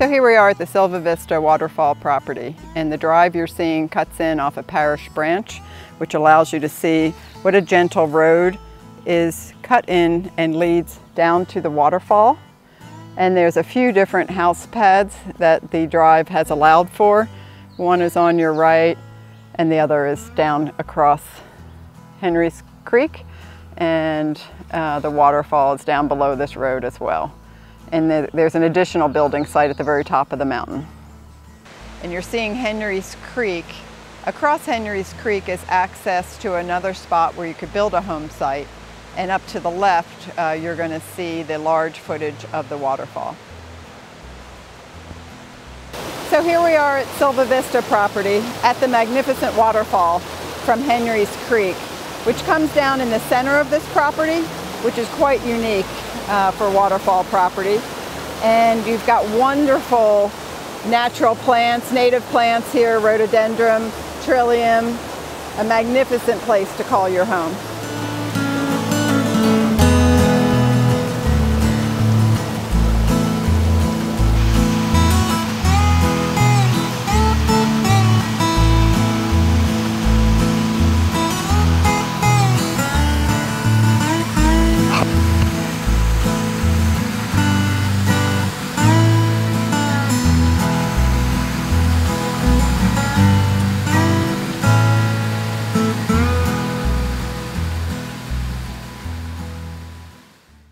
So here we are at the Sylva Vista Waterfall property, and the drive you're seeing cuts in off a parish branch, which allows you to see what a gentle road is cut in and leads down to the waterfall. And there's a few different house pads that the drive has allowed for. One is on your right, and the other is down across Henry's Creek, and the waterfall is down below this road as well. And there's an additional building site at the very top of the mountain. And you're seeing Henry's Creek. Across Henry's Creek is access to another spot where you could build a home site. And up to the left, you're going to see the large footage of the waterfall. So here we are at Sylva Vista property at the magnificent waterfall from Henry's Creek, which comes down in the center of this property, which is quite unique for waterfall property. And you've got wonderful natural plants, native plants here, rhododendron, trillium, a magnificent place to call your home.